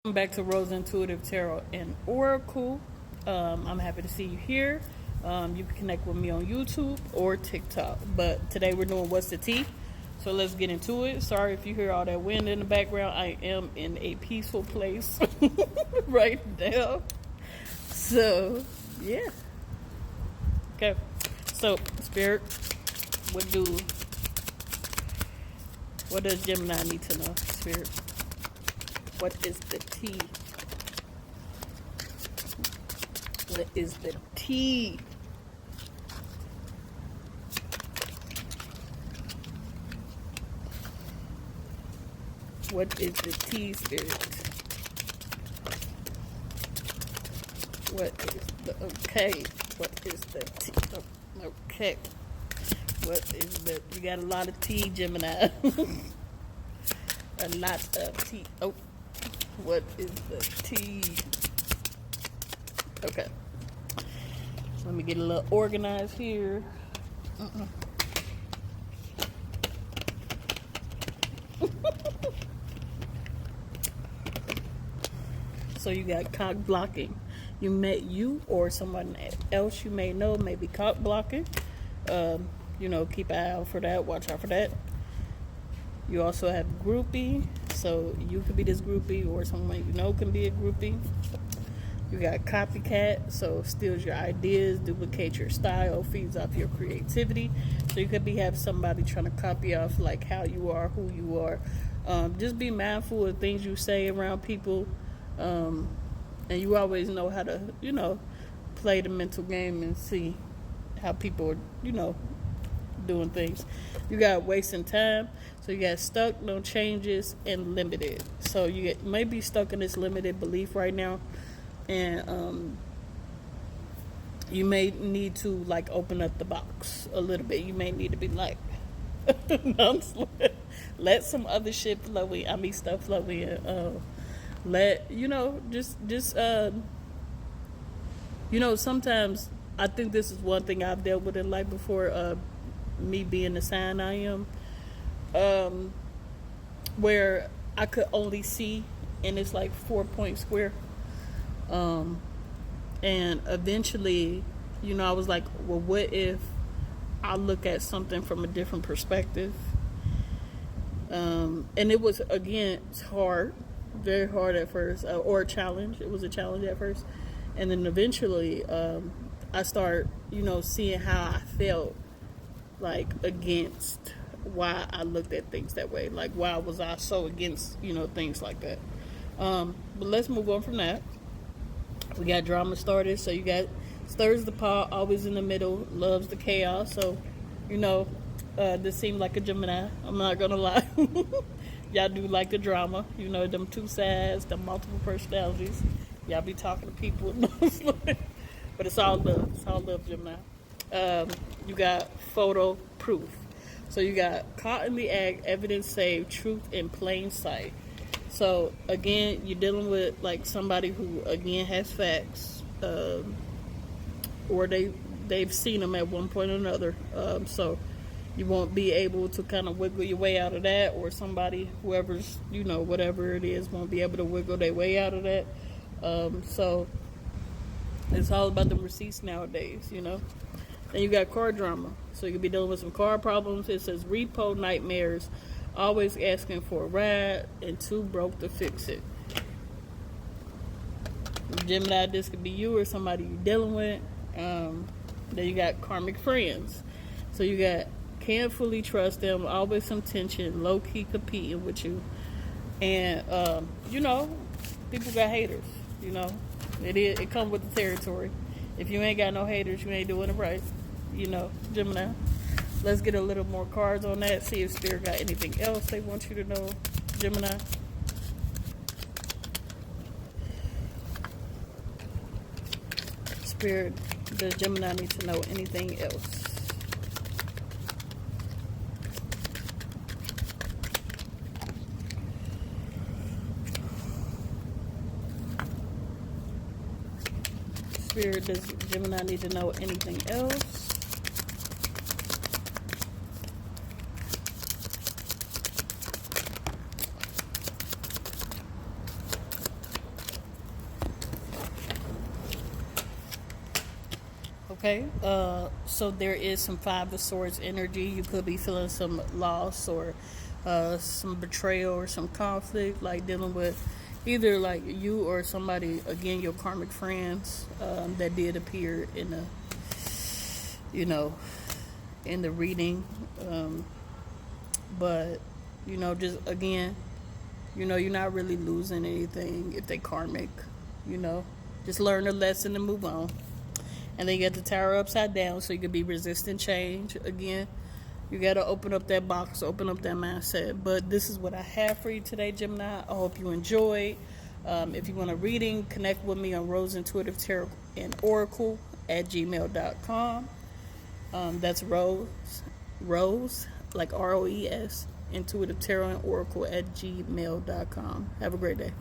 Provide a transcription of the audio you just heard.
Welcome back to Rose Intuitive Tarot and Oracle. I'm happy to see you here. You can connect with me on YouTube or TikTok. But today we're doing What's the Tea? So let's get into it. Sorry if you hear all that wind in the background. I am in a peaceful place right now. So, yeah. Okay. So, Spirit, what does Gemini need to know, Spirit? What is the tea? What is the tea? What is the tea, Spirit? What is the okay? What is the tea? Oh, okay. What is the? You got a lot of tea, Gemini. A lot of tea. Oh. What is the tea? Okay. So let me get a little organized here. So you got cock blocking. You or someone else you may know may be cock blocking. Keep an eye out for that. Watch out for that. You also have groupie. So you could be this groupie or someone you know can be a groupie. You got copycat, so steals your ideas, duplicates your style, feeds off your creativity. So you could have somebody trying to copy off like how you are, who you are. Just be mindful of things you say around people. And you always know how to, play the mental game and see how people are, doing things. You got wasting time. So you got stuck, no changes, and limited. So you may be stuck in this limited belief right now, and you may need to open up the box a little bit. You may need to be let some other shit flow in. Stuff flow in. Sometimes I think this is one thing I've dealt with in life before. Me being the sign I am. Where I could only see, and it's 4-point square. And eventually, I was like, well, what if I look at something from a different perspective? And it was, again, it's hard, very hard at first, or a challenge. It was a challenge at first. And then eventually, I start, seeing how I felt against why I looked at things that way. Why was I so against, things like that. But let's move on from that. We got drama started. So you got stirs the pot, always in the middle, loves the chaos. So, this seemed like a Gemini. I'm not going to lie. Y'all do like the drama. Them two sides, the multiple personalities. Y'all be talking to people. But it's all love. It's all love, Gemini. You got photo proof. So you got caught in the act, evidence saved, truth in plain sight. So again, you're dealing with somebody who again has facts, or they've seen them at one point or another. So you won't be able to kind of wiggle your way out of that, or somebody, whoever's whatever it is, won't be able to wiggle their way out of that. So it's all about the receipts nowadays, Then you got car drama. So you could be dealing with some car problems. It says repo nightmares, always asking for a ride, and too broke to fix it. Gemini, this could be you or somebody you're dealing with. Then you got karmic friends. So you got can't fully trust them, always some tension, low-key competing with you. And, people got haters, It comes with the territory. If you ain't got no haters, you ain't doing it right. Gemini. Let's get a little more cards on that. See if Spirit got anything else they want you to know, Gemini. Spirit, does Gemini need to know anything else? Spirit, does Gemini need to know anything else? Okay, so there is some Five of Swords energy. You could be feeling some loss or some betrayal or some conflict, like dealing with either like you or somebody, again, your karmic friends that did appear in the, you know, in the reading. But, just again, you're not really losing anything if they karmic, just learn a lesson and move on. And then you got the Tower upside down, so you could be resisting change. Again, you got to open up that box, open up that mindset. But this is what I have for you today, Gemini. I hope you enjoyed. If you want a reading, connect with me on Rose Intuitive Tarot and Oracle at gmail.com. That's Rose, like ROES, Intuitive Tarot and Oracle at gmail.com. Have a great day.